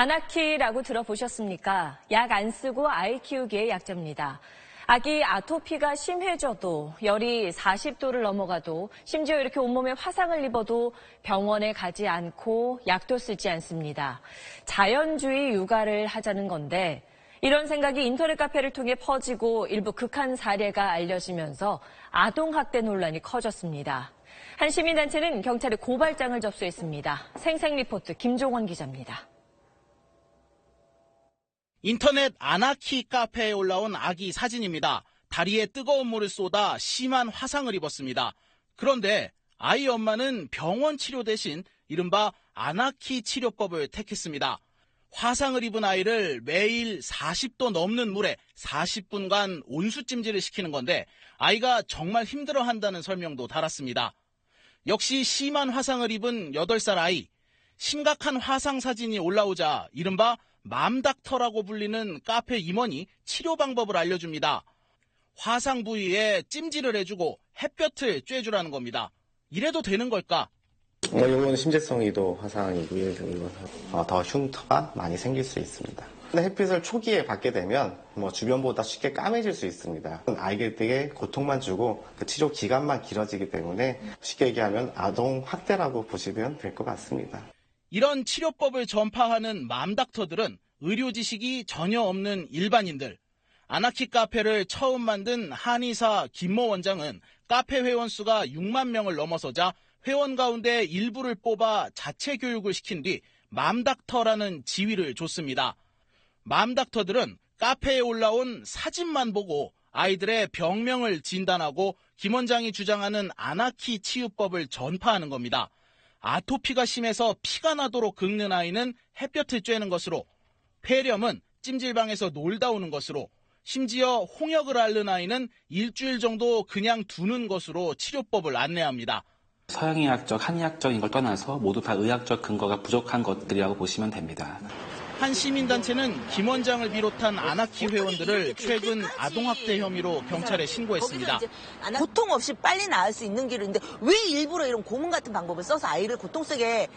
아나키라고 들어보셨습니까? 약 안 쓰고 아이 키우기의 약자입니다. 아기 아토피가 심해져도 열이 40도를 넘어가도 심지어 이렇게 온몸에 화상을 입어도 병원에 가지 않고 약도 쓰지 않습니다. 자연주의 육아를 하자는 건데 이런 생각이 인터넷 카페를 통해 퍼지고 일부 극한 사례가 알려지면서 아동학대 논란이 커졌습니다. 한 시민단체는 경찰에 고발장을 접수했습니다. 생생리포트 김종원 기자입니다. 인터넷 아나키 카페에 올라온 아기 사진입니다. 다리에 뜨거운 물을 쏟아 심한 화상을 입었습니다. 그런데 아이 엄마는 병원 치료 대신 이른바 아나키 치료법을 택했습니다. 화상을 입은 아이를 매일 40도 넘는 물에 40분간 온수찜질을 시키는 건데 아이가 정말 힘들어한다는 설명도 달았습니다. 역시 심한 화상을 입은 8살 아이. 심각한 화상 사진이 올라오자 이른바 맘닥터라고 불리는 카페 임원이 치료 방법을 알려줍니다. 화상 부위에 찜질을 해주고 햇볕을 쬐주라는 겁니다. 이래도 되는 걸까? 이건 심재성이도 화상이고요. 더 흉터가 많이 생길 수 있습니다. 햇빛을 초기에 받게 되면 주변보다 쉽게 까매질 수 있습니다. 아이들에게 고통만 주고 그 치료 기간만 길어지기 때문에 쉽게 얘기하면 아동 학대라고 보시면 될 것 같습니다. 이런 치료법을 전파하는 맘닥터들은 의료 지식이 전혀 없는 일반인들. 아나키 카페를 처음 만든 한의사 김모 원장은 카페 회원 수가 6만 명을 넘어서자 회원 가운데 일부를 뽑아 자체 교육을 시킨 뒤 맘닥터라는 지위를 줬습니다. 맘닥터들은 카페에 올라온 사진만 보고 아이들의 병명을 진단하고 김 원장이 주장하는 아나키 치유법을 전파하는 겁니다. 아토피가 심해서 피가 나도록 긁는 아이는 햇볕을 쬐는 것으로, 폐렴은 찜질방에서 놀다 오는 것으로, 심지어 홍역을 앓는 아이는 일주일 정도 그냥 두는 것으로 치료법을 안내합니다. 서양의학적, 한의학적인 걸 떠나서 모두 다 의학적 근거가 부족한 것들이라고 보시면 됩니다. 한 시민단체는 김 원장을 비롯한 아나키 회원들을 최근 아동학대 혐의로 경찰에 신고했습니다. 고통 없이 빨리 나을 수 있는 길인데 왜 일부러 이런 고문 같은 방법을 써서 아이를 고통 속에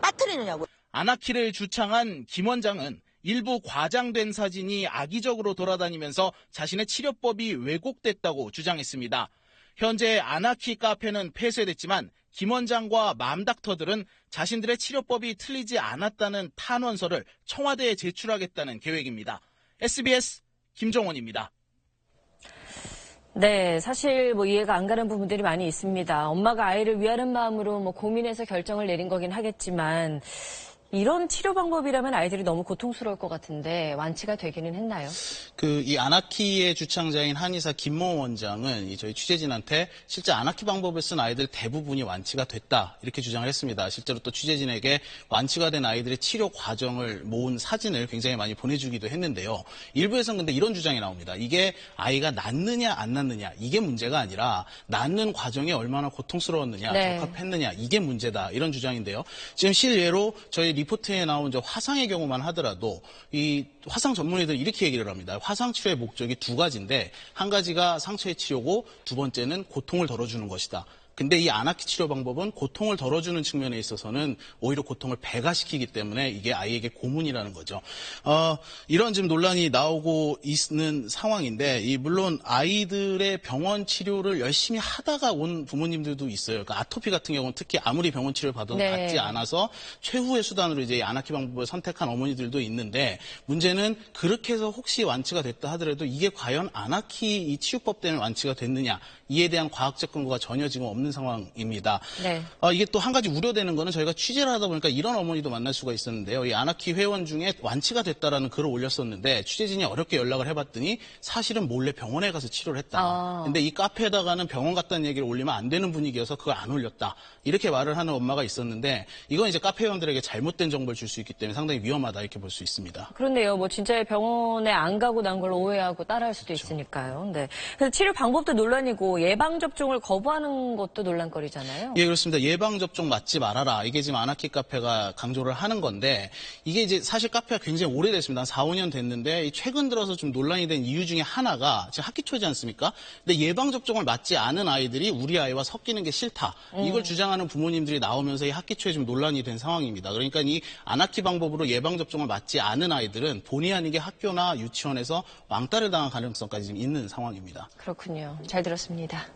빠뜨리느냐고. 아나키를 주창한 김 원장은 일부 과장된 사진이 악의적으로 돌아다니면서 자신의 치료법이 왜곡됐다고 주장했습니다. 현재 아나키 카페는 폐쇄됐지만 김 원장과 맘닥터들은 자신들의 치료법이 틀리지 않았다는 탄원서를 청와대에 제출하겠다는 계획입니다. SBS 김종원입니다. 네, 사실 이해가 안 가는 부분들이 많이 있습니다. 엄마가 아이를 위하는 마음으로 고민해서 결정을 내린 거긴 하겠지만 이런 치료 방법이라면 아이들이 너무 고통스러울 것 같은데 완치가 되기는 했나요? 이 아나키의 주창자인 한의사 김모 원장은 저희 취재진한테 실제 아나키 방법을 쓴 아이들 대부분이 완치가 됐다 이렇게 주장을 했습니다. 실제로 또 취재진에게 완치가 된 아이들의 치료 과정을 모은 사진을 굉장히 많이 보내주기도 했는데요. 일부에서는 근데 이런 주장이 나옵니다. 이게 아이가 낫느냐 안 낫느냐 이게 문제가 아니라 낫는 과정이 얼마나 고통스러웠느냐 적합했느냐 이게 문제다 이런 주장인데요. 지금 실예로 저희 리포트에 나온 화상의 경우만 하더라도 이 화상 전문의들은 이렇게 얘기를 합니다. 화상 치료의 목적이 두 가지인데 한 가지가 상처의 치료고 두 번째는 고통을 덜어주는 것이다. 근데 이 아나키 치료 방법은 고통을 덜어주는 측면에 있어서는 오히려 고통을 배가시키기 때문에 이게 아이에게 고문이라는 거죠. 이런 지금 논란이 나오고 있는 상황인데 물론 아이들의 병원 치료를 열심히 하다가 온 부모님들도 있어요. 그러니까 아토피 같은 경우는 특히 아무리 병원 치료를 받아도 낫지 않아서 최후의 수단으로 이제 아나키 방법을 선택한 어머니들도 있는데 문제는 그렇게 해서 혹시 완치가 됐다 하더라도 이게 과연 아나키 이 치유법 때문에 완치가 됐느냐 이에 대한 과학적 근거가 전혀 지금 없는 상황입니다. 네. 이게 또 한 가지 우려되는 거는 저희가 취재를 하다 보니까 이런 어머니도 만날 수가 있었는데요. 이 아나키 회원 중에 완치가 됐다라는 글을 올렸었는데 취재진이 어렵게 연락을 해봤더니 사실은 몰래 병원에 가서 치료를 했다. 근데 이 카페에다가는 병원 갔다는 얘기를 올리면 안 되는 분위기여서 그걸 안 올렸다. 이렇게 말을 하는 엄마가 있었는데 이건 이제 카페 회원들에게 잘못된 정보를 줄 수 있기 때문에 상당히 위험하다 이렇게 볼 수 있습니다. 그런데요. 진짜 병원에 안 가고 난 걸 오해하고 따라할 수도 있으니까요. 네. 그래서 치료 방법도 논란이고 예방 접종을 거부하는 것도 것도 논란거리잖아요. 예, 그렇습니다. 예방접종 맞지 말아라. 이게 지금 아나키 카페가 강조를 하는 건데, 이게 이제 사실 카페가 굉장히 오래됐습니다. 한 4, 5년 됐는데, 최근 들어서 좀 논란이 된 이유 중에 하나가 지금 학기 초지 않습니까? 근데 예방접종을 맞지 않은 아이들이 우리 아이와 섞이는 게 싫다. 이걸 주장하는 부모님들이 나오면서 이 학기 초에 좀 논란이 된 상황입니다. 그러니까 이 아나키 방법으로 예방접종을 맞지 않은 아이들은 본의 아니게 학교나 유치원에서 왕따를 당할 가능성까지 지금 있는 상황입니다. 그렇군요. 잘 들었습니다.